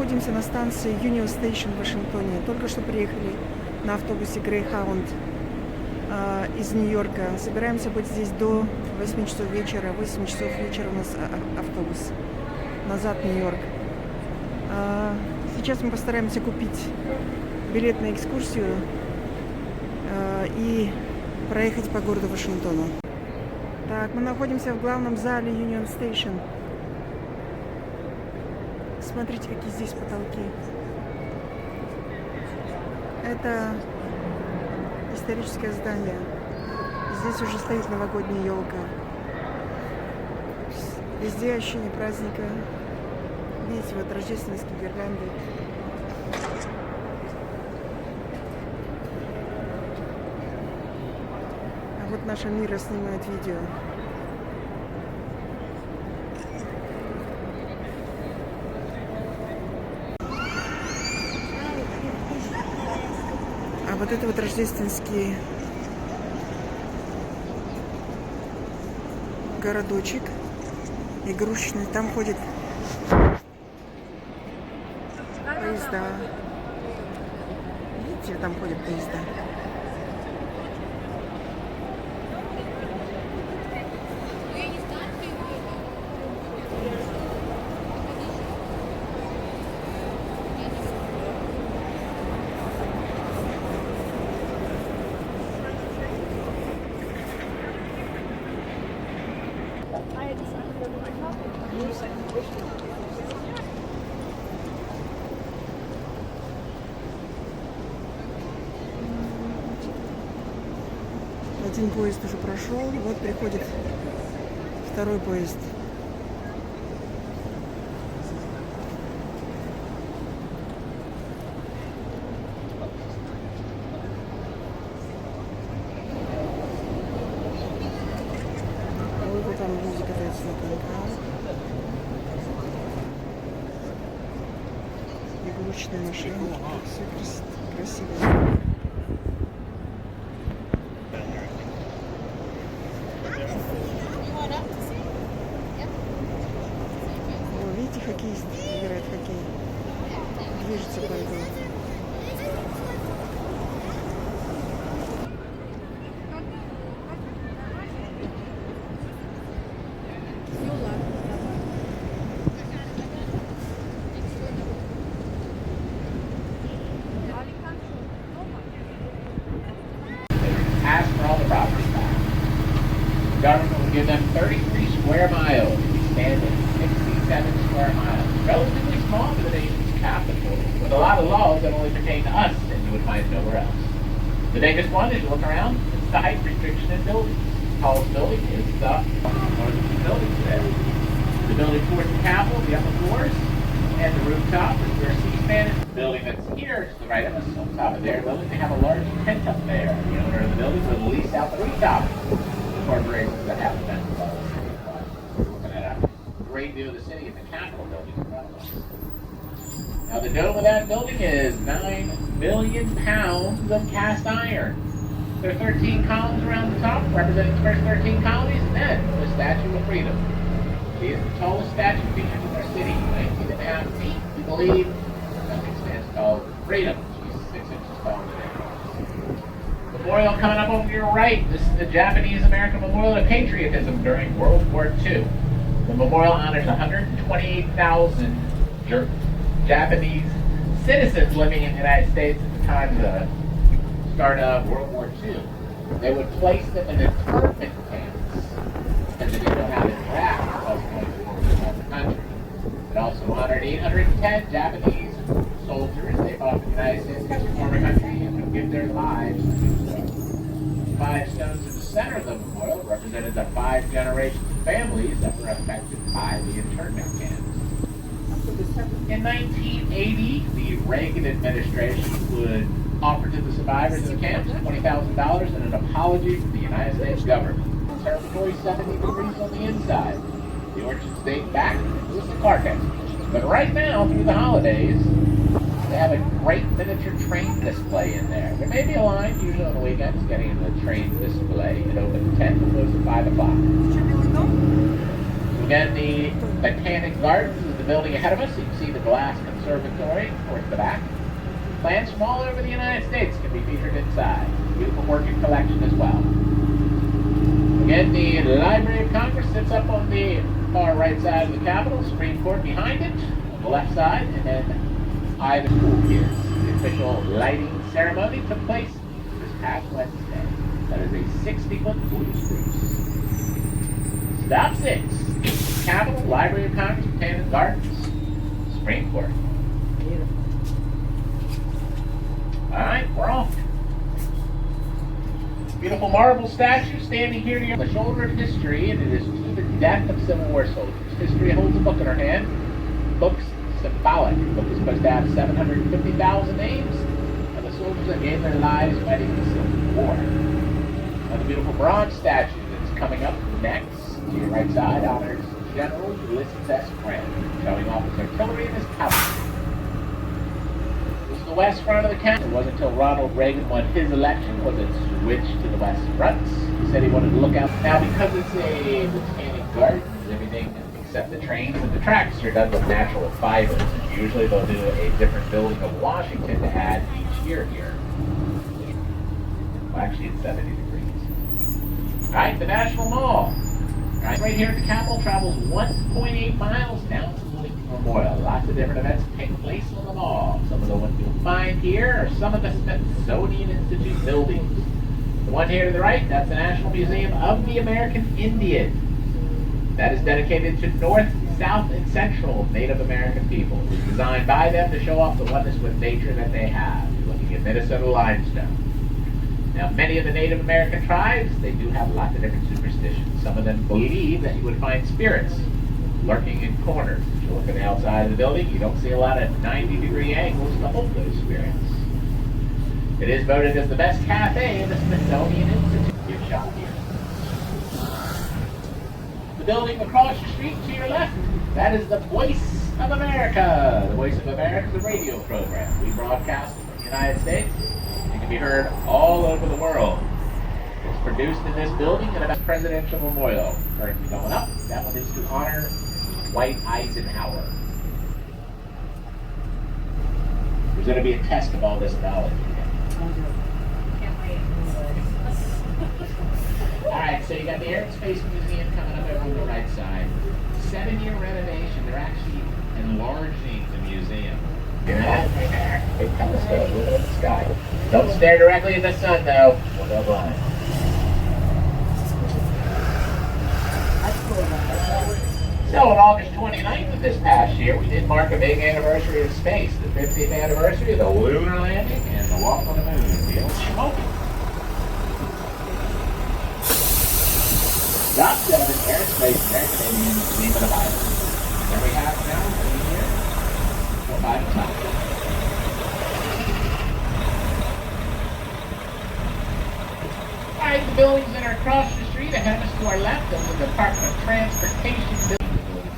находимся на станции Union Station в Вашингтоне. Только что приехали на автобусе Greyhound из Нью-Йорка. Собираемся быть здесь до 8 часов вечера. 8 часов вечера у нас автобус назад в Нью-Йорк. Сейчас мы постараемся купить билет на экскурсию и проехать по городу Вашингтону. Так, мы находимся в главном зале Union Station. Смотрите, какие здесь потолки. Это историческое здание. Здесь уже стоит новогодняя елка. Везде ощущение праздника. Видите, вот рождественские гирлянды. А вот наша Мира снимает видео. А вот это вот рождественский городочек игрушечный. Там ходит поезда. Видите, там ходят поезда. Один поезд уже прошел, вот приходит второй поезд. Ой, вот там люди катаются на коньках. Игрушечные машины, все красиво. Видите, хоккеист играет в хоккей. Движется по льду. Ask for all the property back. The government will give them 33 square miles. Expanded 67 square miles. Relatively small for the nation's capital, with a lot of laws that only pertain to us and you would find nowhere else. The biggest one, as you look around, it's the height restriction in buildings. The tallest building is the northern building there. The building towards the Capitol, the upper floors, and the rooftop is where C-SPAN is. The building that's here to the right of us, on top of their building, they have a large tent up there. The owner of the building will lease out the rooftop to corporations that have events. Great view of the city and the Capitol building in front of us. Now the dome of that building is 9 million pounds of cast iron. There are 13 columns around the top representing the first 13 colonies, and then the Statue of Freedom. She is the tallest statue featured in our city, 19.5 feet, we believe. Nothing stands tall as freedom. She's 6 inches tall today. Memorial coming up over to your right. This is the Japanese-American Memorial of Patriotism during World War II. The memorial honors 128,000 Japanese citizens living in the United States at the time of the start of World War II. They would place them in internment camps because they didn't know how to interact with going to war with the country. It also honored 810 Japanese soldiers. They fought for the United States against the former country and would give their lives to do so. 5 stones in the center of the memorial represented the 5 generations of families that were affected by the internment camps. In 1980, the Reagan administration would offer to the survivors of the camps $20,000 and an apology from the United States government. The territory 70 degrees on the inside. The orchards date back to the carcass. But right now, through the holidays, they have a great miniature train display in there. There may be a line, usually on the weekends, getting into the train display. It opens at 10 and closes at 5 o'clock. Again, the Botanic Gardens is the building ahead of us. You can see the glass conservatory towards the back. Plants from all over the United States can be featured inside. Beautiful working collection as well. Again, the Library of Congress sits up on the far right side of the Capitol, Supreme Court behind it, on the left side, and then I, the school here. The official lighting ceremony took place this past Wednesday. That is a 60-foot blue spruce. Stop 6. Capitol, Library of Congress, Botanic Gardens, Supreme Court. Beautiful. All right, we're off. Beautiful marble statue standing here near the shoulder of history, and it is to the death of Civil War soldiers. History holds a book in her hand. Book's symbolic. The book is supposed to have 750,000 names of the soldiers that gave their lives fighting the Civil War. Now, the beautiful bronze statue that's coming up next to your right side honors General Ulysses S. Grant, showing off his artillery and his cavalry. This is the west front of the camp. It wasn't until Ronald Reagan won his election was it switched to the west front. He said he wanted to look out. Now, because it's a botanic garden, everything except the trains and the tracks are done with natural fibers. Usually they'll do a different building of Washington to add each year here. Well, actually, it's 70 degrees. All right, the National Mall. Right here at the Capitol, travels 1.8 miles down to the Lincoln Memorial. Lots of different events take place on the mall. Some of the ones you'll find here are some of the Smithsonian Institute buildings. The one here to the right, that's the National Museum of the American Indian. That is dedicated to North, South, and Central Native American people. It was designed by them to show off the oneness with nature that they have. You're looking at Minnesota limestone. Now, many of the Native American tribes, they do have lots of different superstitions. Some of them believe that you would find spirits lurking in corners. If you look at the outside of the building, you don't see a lot of 90-degree angles to hold those spirits. It is voted as the best cafe in the Smithsonian Institute. Give a shot here. The building across the street to your left, that is the Voice of America. The Voice of America is a radio program. We broadcast from the United States. It can be heard all over the world. It's produced in this building and about Presidential Memorial. Currently going up, that one is to honor Dwight Eisenhower. There's going to be a test of all this knowledge. Can't wait. Alright, so you got the Air and Space Museum coming up over on the right side. 7-year renovation. They're actually enlarging the museum. Big telescope, look at the sky. Don't stare directly at the sun, though. We'll go blind. So on August 29th of this past year, we did mark a big anniversary of space, the 50th anniversary of the lunar landing and the walk on the moon. The old smoking. Stop 7, Aerospace American Indian Museum of the Bible. There we have it now, right here. For Bible topic. Alright, the buildings that are across the street ahead of us to our left, those are the Department of Transportation buildings.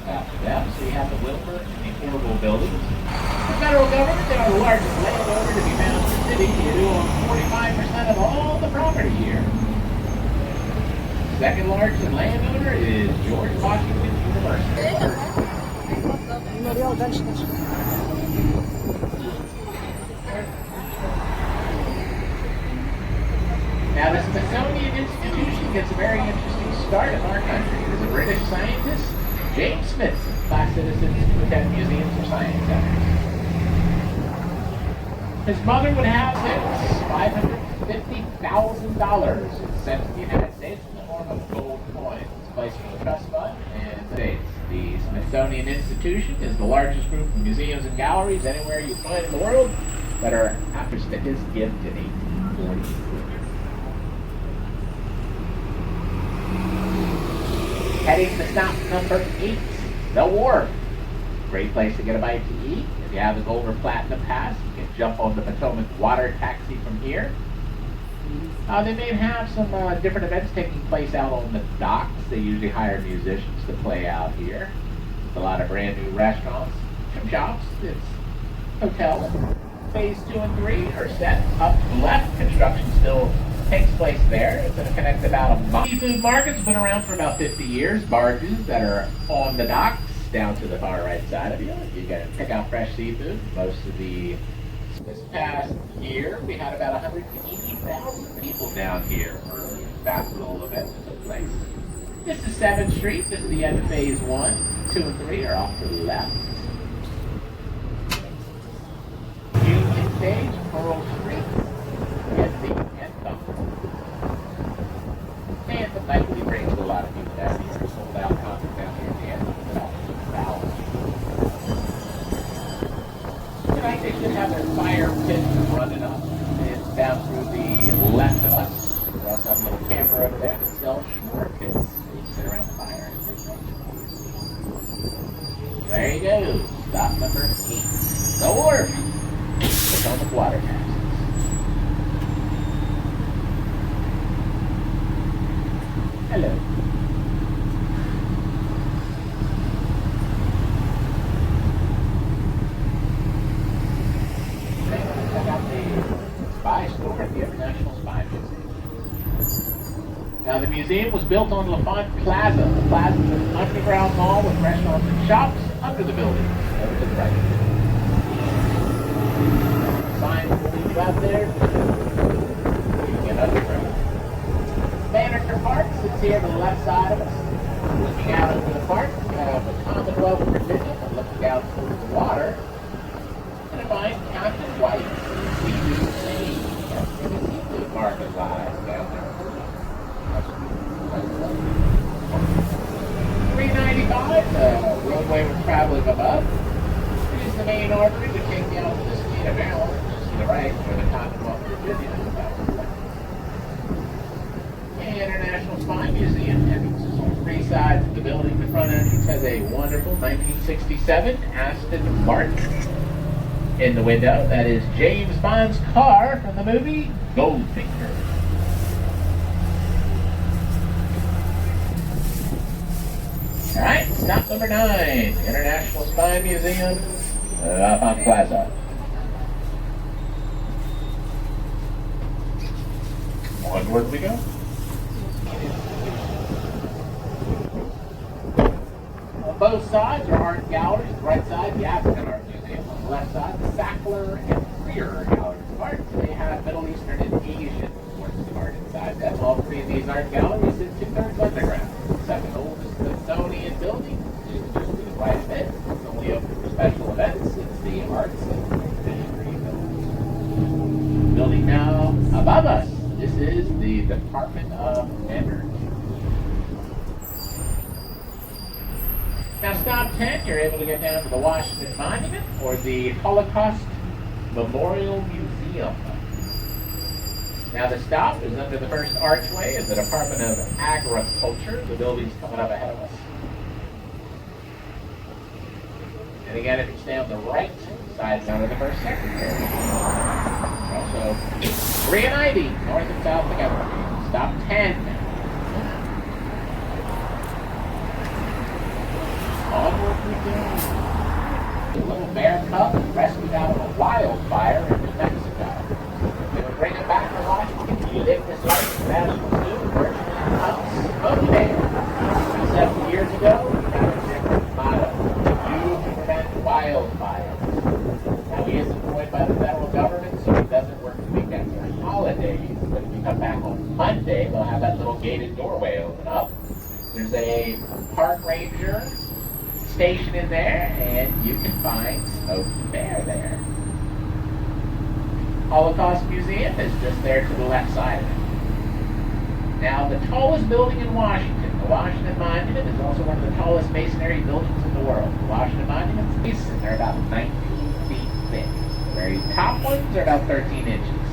After them, so you have the Wilbur and the Orville buildings. The federal government, they are the largest landowner to be found in the city. They do own 45% of all the property here. Second largest landowner is George Washington University. Now, the Smithsonian Institution gets a very interesting start in our country. There's a British scientist, James Smith, class citizens to attend museums or science centers. His mother would have $550,000 sent to the United States in the form of gold coins, placed in the trust fund in the States. The Smithsonian Institution is the largest group of museums and galleries anywhere you find in the world that are after his gift in 1843. Heading to stop number 8, the Wharf. Great place to get a bite to eat. If you have the Gold or Platinum Pass, you can jump on the Potomac water taxi from here. They may have some different events taking place out on the docks. They usually hire musicians to play out here. A lot of brand new restaurants, some shops. It's hotel. Phase 2 and 3 are set up left. Construction still takes place there. It's going to connect about a mile. Seafood market's been around for about 50 years. Barges that are on the docks. down to the far right side of you. You can pick out fresh seafood. Most of this past year, we had about 180,000 people down here for a fast little event that took place. This is 7th Street. This is the end of Phase 1. 2 and 3 are off to the left. Union Stage, Pearl Street, and the end of. And the nightly brings a lot of people down here. Sold out concert down here at the end of the tonight they should have their fire pit running up. It's down through the left of us. We also have a little camper over there that sells s'more pits. You sit around the fire and take pictures. There you go. Stop number 8. The wharf. Potomac water taxis. Hello. Check out the spy store at the International Spy Museum. Now, the museum was built on LaFont Plaza. The plaza is an underground mall with restaurants and shops under the building. Over to the right. Signs will lead you out there. You can get underground. Banneker Park sits here to the left side of us. Looking out over the park, you have the Commonwealth of Virginia, and looking out towards the water, and I find Captain White's seafood sea. Seafood market lies down there. $3.95, the roadway we're traveling above. It is the main artery that takes you out to the state of Maryland, just to the right, where the Commonwealth of Virginia is about. The International Spy Museum entrances on 3 sides of the building. The front entrance has a wonderful 1967 Aston Martin in the window. That is James Bond's car from the movie Goldfinger. Alright, stop number 9, International Spy Museum, LaFont Plaza. Onward we go. On both sides are art galleries. The right side, the African Art Museum. On the left side, the Sackler and Freer galleries of art. They have Middle Eastern and Asian works of art inside them. All 3 of these art galleries sit 2/3 underground. The second oldest Smithsonian building is just to the right of it. It's only open for special events. It's the Arts and History building. Building now above us. This is the Department of Energy. Now, stop 10, you're able to get down to the Washington Monument or the Holocaust Memorial Museum. Now, the stop is under the first archway of the Department of Agriculture. The building's coming up ahead of us. And again, if you stay on the right side, under the first secretary. Also, 3 and Ivy, north and south together. Stop 10. Onward we go. A little bear cub rescued out of a wildfire in New Mexico. They would bring him back to Washington. He lived his life in National Zoo, virtually unsmoking bear. 7 years ago, he had a different motto. You prevent wildfires. Now, he is employed by the federal government, so he doesn't work the weekends or holidays. But if you come back on Monday, they'll have that little gated doorway open up. There's a park ranger station in there, and you can find Smokey Bear there. Holocaust Museum is just there to the left side of it. Now, the tallest building in Washington, the Washington Monument, is also one of the tallest masonry buildings in the world. The Washington Monument's mason, they're about 19 feet thick. The very top ones are about 13 inches.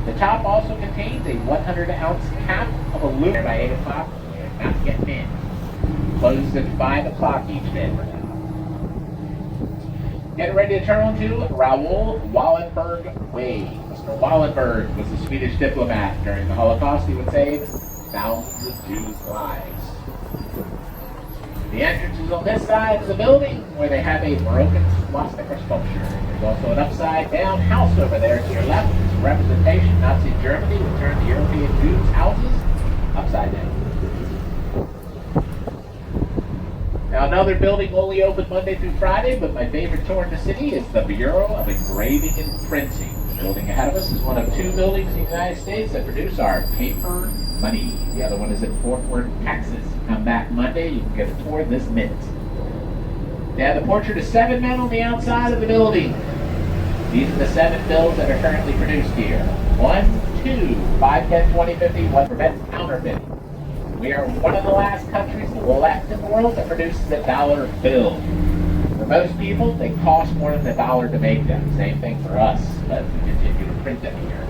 The top also contains a 100-ounce cap of aluminum. By 8 o'clock, we're not getting in. Closes at 5 o'clock each day for now. Getting ready to turn on to Raoul Wallenberg Way. Mr. Wallenberg was a Swedish diplomat. During the Holocaust, he would save thousands of Jews' lives. The entrance is on this side of the building, where they have a broken swastika sculpture. There's also an upside-down house over there to your left. It's a representation. Nazi Germany would turn the European Jews' houses upside down. Now, another building only open Monday through Friday, but my favorite tour in the city is the Bureau of Engraving and Printing. The building ahead of us is one of 2 buildings in the United States that produce our paper money. The other one is in Fort Worth, Texas. Come back Monday, you can get a tour this minute. They have the portrait of 7 men on the outside of the building. These are the 7 bills that are currently produced here. 1, 2, 5, 10, 20, 50, 1 prevents counterfeiting. We are one of the last countries left in the world that produces a dollar bill. For most people, they cost more than $1 to make them. Same thing for us, but we continue to print them here.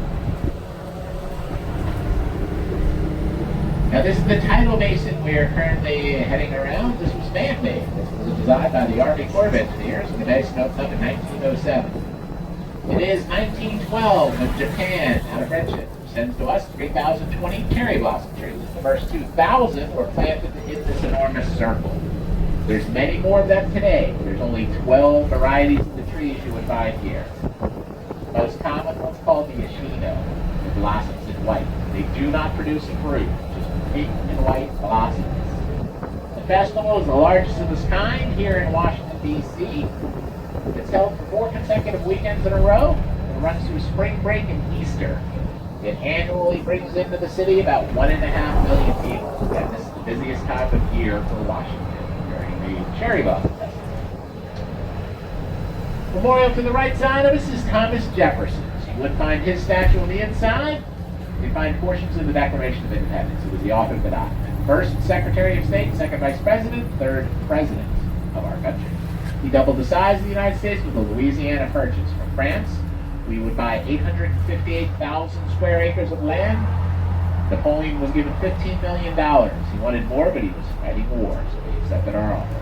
Now this is the tidal basin we are currently heading around. This was man-made. This was designed by the Army Corps of Engineers, and the basin opened up in 1907. It is 1912 when Japan, out of friendship, sends to us 3,020 cherry blossom trees. The first 2,000 were planted in this enormous circle. There's many more of them today. There's only 12 varieties of the trees you would find here. The most common one's called the Yoshino. It blossoms in white. They do not produce a fruit, just pink and white blossoms. The festival is the largest of its kind here in Washington, D.C. It's held for 4 consecutive weekends in a row. It runs through spring break and Easter. It annually brings into the city about 1.5 million people. And this is the busiest time of year for Washington during the cherry blossom festival. Memorial to the right side of us is Thomas Jefferson's. You would find his statue on the inside. You find portions of the Declaration of Independence. He was the author of the document. First Secretary of State, second Vice President, third President of our country. He doubled the size of the United States with the Louisiana Purchase. From France, we would buy 858,000 square acres of land. Napoleon was given $15 million. He wanted more, but he was fighting war, so he accepted our offer.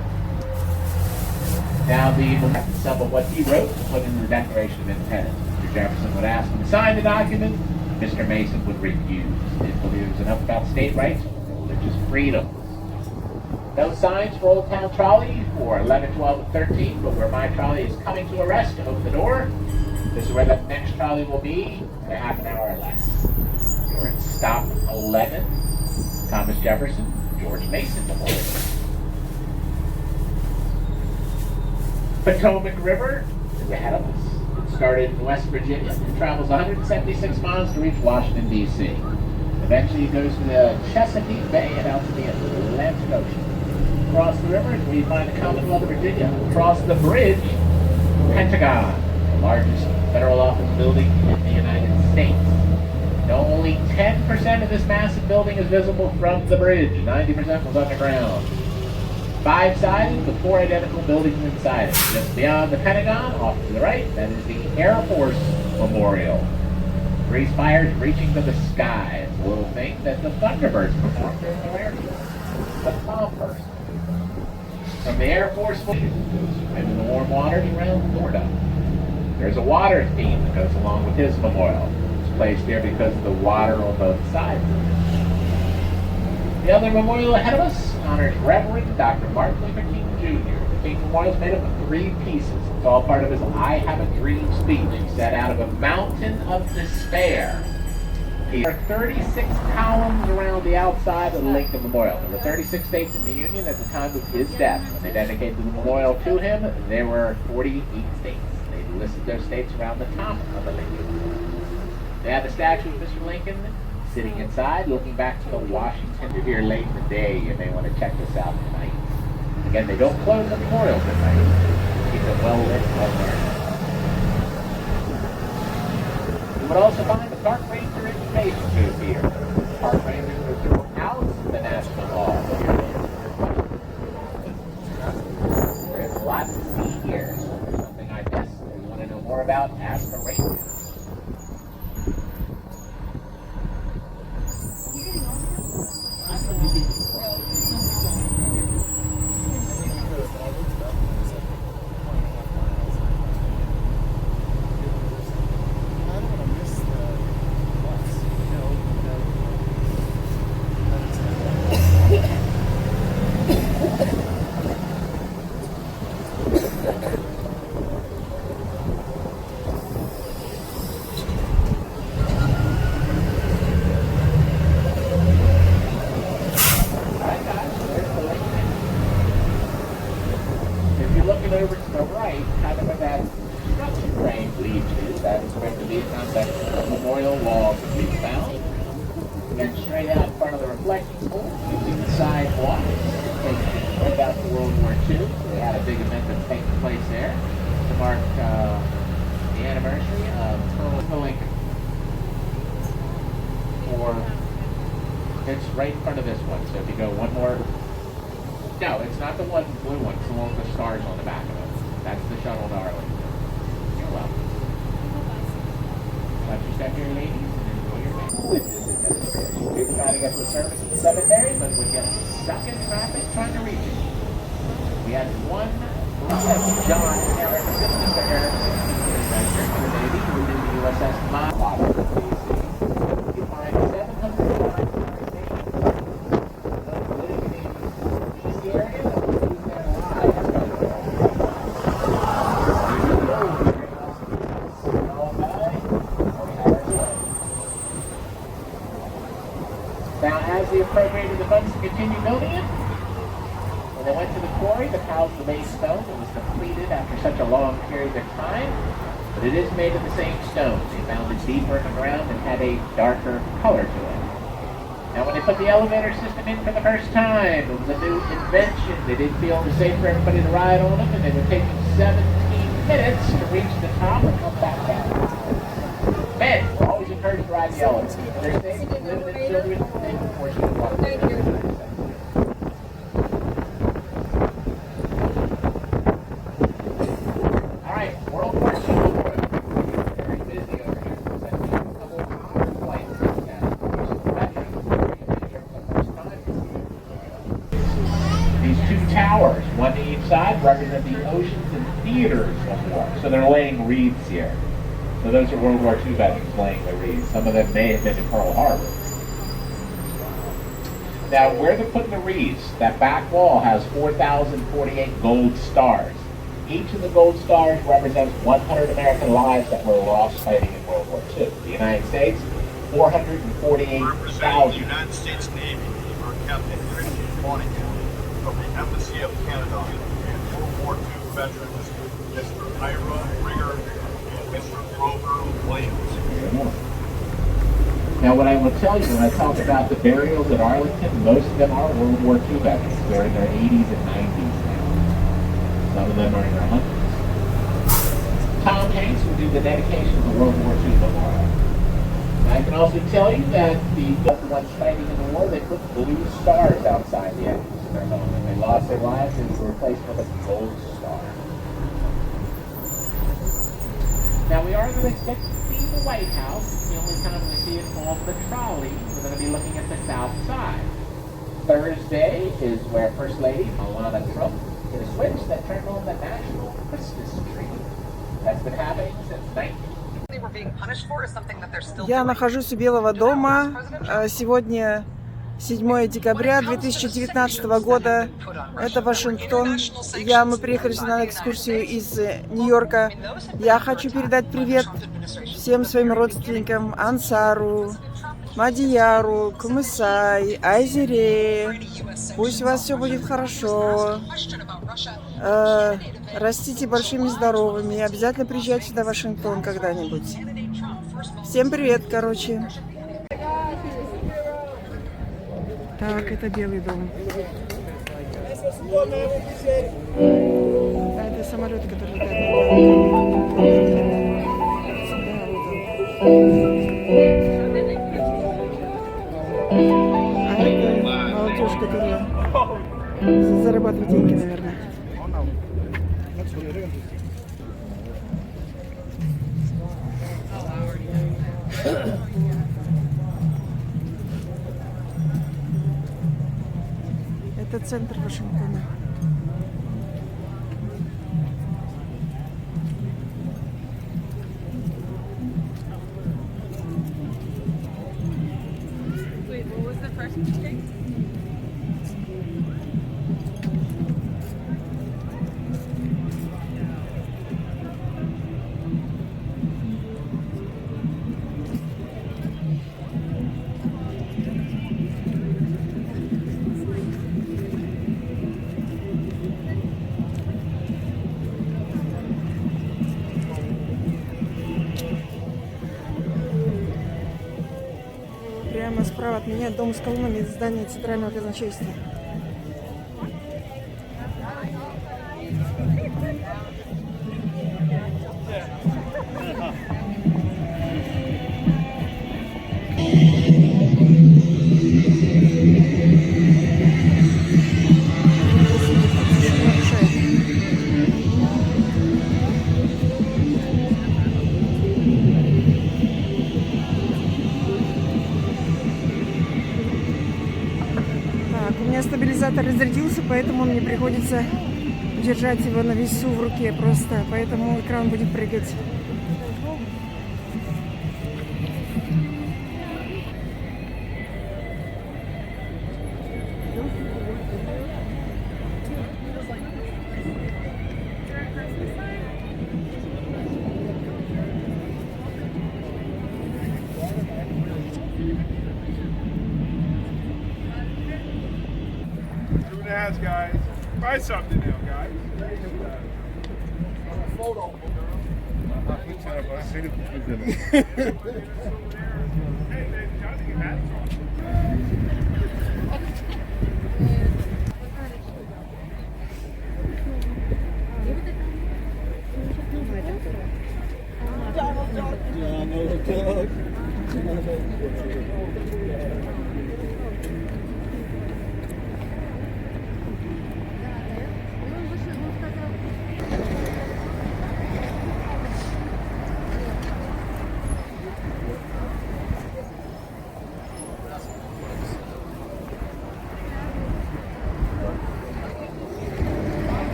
Now, we'll have to sum up what he wrote and put into the Declaration of Independence. Mr. Jefferson would ask him to sign the document. Mr. Mason would refuse. He didn't believe there was enough about state rights or religious freedom. No signs for Old Town Trolley for 11, 12, and 13, but where my trolley is coming to a rest, open the door. This is where the next trolley will be in a half an hour or less. You're at stop 11, Thomas Jefferson, George Mason Memorial. Potomac River is ahead of us. It started in West Virginia and travels 176 miles to reach Washington, D.C. Eventually it goes to the Chesapeake Bay and out to the Atlantic Ocean. Across the river is where you find the Commonwealth of Virginia. Across the bridge, Pentagon, the largest federal office building in the United States. Now, only 10% of this massive building is visible from the bridge. 90% was underground. 5-sided with 4 identical buildings inside it. Just beyond the Pentagon, off to the right, that is the Air Force Memorial. 3 spires reaching to the sky. It's a little thing that the Thunderbirds performed during the air show. The Bombers. From the Air Force Station, swim in the warm waters around Florida. There's a water theme that goes along with his memorial. It's placed there because of the water on both sides. The other memorial ahead of us honors Reverend Dr. Martin Luther King Jr. The King Memorial is made up of 3 pieces. It's all part of his I Have a Dream speech. He said, out of a mountain of despair. There are 36 columns around the outside of the Lincoln Memorial. There were 36 states in the Union at the time of his death. When they dedicated the memorial to him, there were 48 states. They listed those states around the top of the Lincoln Memorial. They have a statue of Mr. Lincoln sitting inside, looking back to the Washington. If you're here late in the day, you may want to check this out tonight. Again, they don't close the memorial tonight. Keep it well lit and well guarded. You would also find the Park Ranger information booth here. The Park Rangers are throughout the National Mall. There's a lot to see here. So if there's something I missed or you want to know more about, ask a ranger. over to the right, kind of where that construction frame leads you, that is where the Vietnam Veterans Memorial Wall can be found. And straight out in front of the reflecting pool, you see the sidewalk taking right out to World War II. They had a big event that's taking place there to mark the anniversary of Colonel Lincoln. Or it's right in front of this one. So if you go one more, no, it's not the one blue one. It's the one with the stars on the back of it. That's the shuttle to Arlington. You're welcome. Watch your step here, ladies, and enjoy your day. We were trying to get to the service at the cemetery, but we get stuck in traffic trying to reach it. We had one John Eric Mr. Harrison, the Navy, who did the USS Model, DC. You find 700 Now, as they appropriated the funds to continue building it, when they went to the quarry to house the base stone, it was depleted after such a long period of time, but it is made of the same stone. They found it deeper in the ground and had a darker color to it. Now, when they put the elevator system in for the first time, it was a new invention. They didn't feel it was safe for everybody to ride on them, and they were taking 17 minutes to reach the top and come back down. Men were always encouraged to ride the elevator. They're safe, limited children, and unfortunately, water. Thank you. All right, World War II. Very busy over here. These two towers, one to each side, represent the oceans and theaters of war. So they're laying wreaths here. So those are World War II veterans laying the wreaths. Some of them may have been in Pearl Harbor. Now, where they're putting the wreaths, that back wall has 4,048 gold stars. Each of the gold stars represents 100 American lives that were lost fighting in World War II. The United States, 448,000. United States Navy are Captain Christian Monaghan from the Embassy of Canada and World War II veterans Mr. Ira Rigger and Mr. Grover Williams. Now, what I will tell you when I talk about the burials at Arlington, most of them are World War II veterans. They're in their 80s and 90s now. Some of them are in their 100s. Tom Hanks will do the dedication of the World War II memorial. I can also tell you that the ones fighting in the war, they put blue stars outside the entrance of their home. When they lost their lives, they were replaced with a gold star. Now, we are going to get to see the White House. It's the only time we see it off the trolley. We're going to be looking at the south side. Thursday is where First Lady Melania Trump hit a switch that turned on the national Christmas tree. That's been happening since 19... Я нахожусь у Белого дома. Сегодня 7 декабря 2019 года. Это Вашингтон. Мы приехали сюда на экскурсию из Нью-Йорка. Я хочу передать привет всем своим родственникам: Ансару, Мадияру, Кумысай, Айзере. Пусть у вас все будет хорошо. Растите большими, здоровыми. И обязательно приезжайте сюда в Вашингтон когда-нибудь. Всем привет, короче. Так, это Белый дом. А это самолет, который летает. А это молодежь, которая зарабатывает деньги, наверное. Это центр Вашингтона. Wait, what was the first mistake? справа от меня дом с колоннами здания Центрального казначейства. У меня стабилизатор разрядился, поэтому мне приходится держать его на весу в руке просто, поэтому экран будет прыгать. Guys, buy something now, guys. Photo.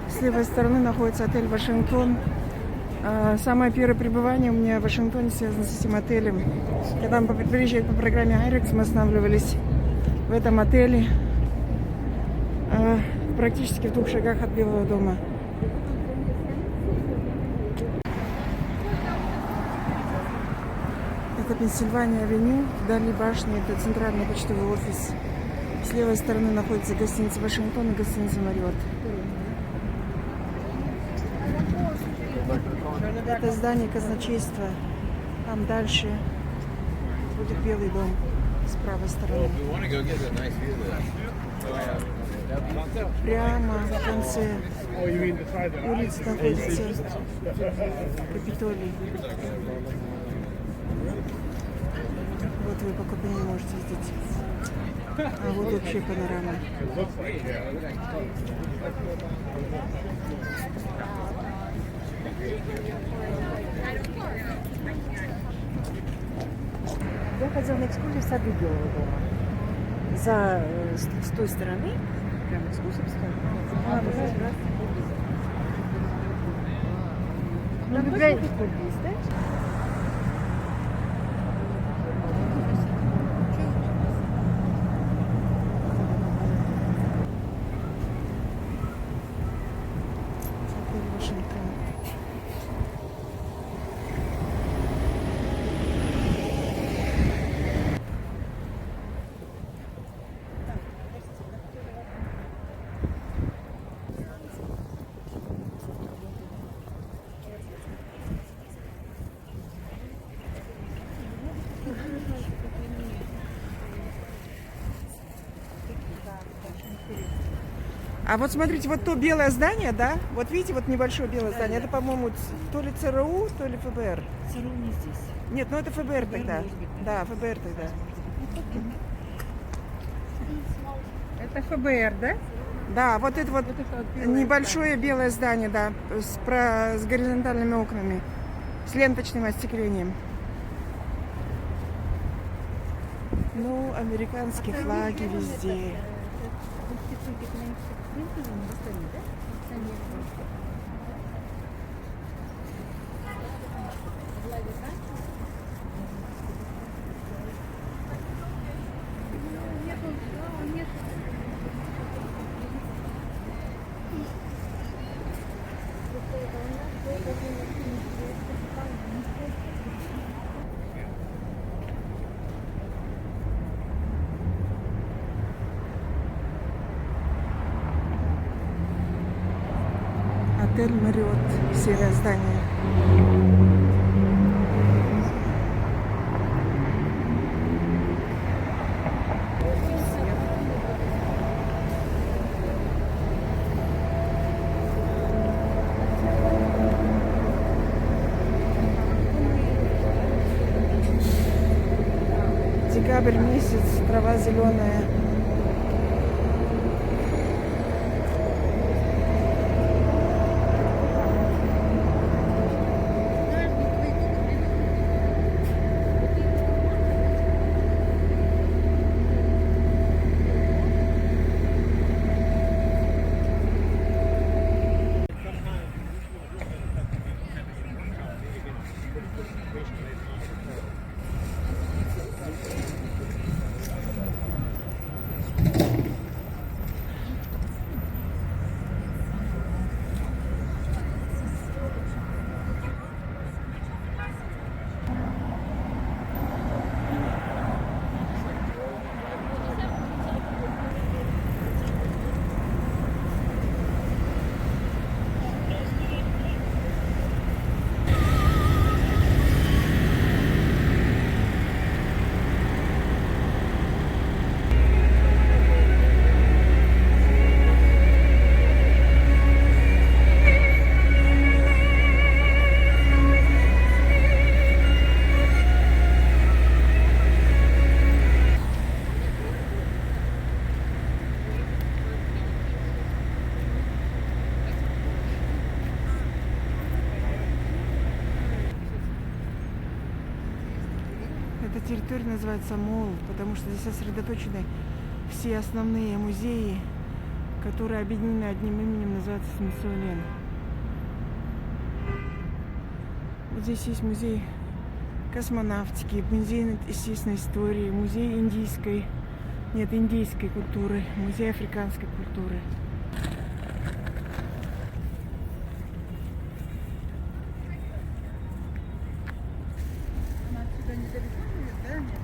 С левой стороны находится отель «Вашингтон». Самое первое пребывание у меня в Вашингтоне связано с этим отелем. Когда мы приезжали по программе «Айрекс», мы останавливались в этом отеле практически в 2 шагах от Белого дома. Это Пенсильвания-авеню, вдали башни, это центральный почтовый офис. С левой стороны находится гостиница «Вашингтон» и гостиница «Марриотт». Это здание казначейства. Там дальше будет Белый дом с правой стороны. Прямо в конце улицы находится Капитолий. Вот вы по Кубани можете видеть. А вот вообще панорама. Я ходила на экскурсию в саду Белого дома. С той стороны, прям экскурсия бесплатная. Ну, библиотека есть, да? А вот смотрите, вот то белое здание, да? Вот видите, вот небольшое белое здание. Это, по-моему, то ли ЦРУ, то ли ФБР. ЦРУ не здесь. Нет, ну это ФБР тогда. может быть, Да, ФБР тогда. Это ФБР, да? Да, вот это вот небольшое белое здание, да, с горизонтальными окнами, с ленточным остеклением. Ну, американские флаги везде. Отель Мариот, серия зданий. Декабрь месяц, трава зеленая. Эта территория называется Молл, потому что здесь сосредоточены все основные музеи, которые объединены одним именем, называются Смитсониан. Вот здесь есть музей космонавтики, музей естественной истории, музей индийской культуры, музей африканской культуры. Она отсюда недалеко будет, да? Нет?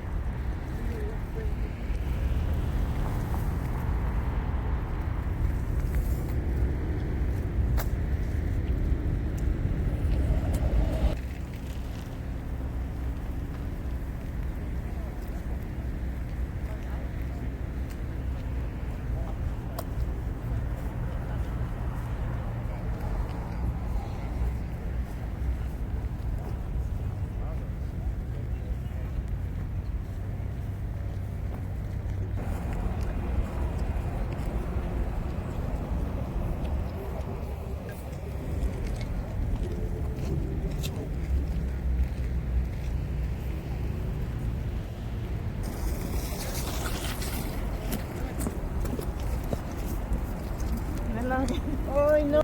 Ой, ну.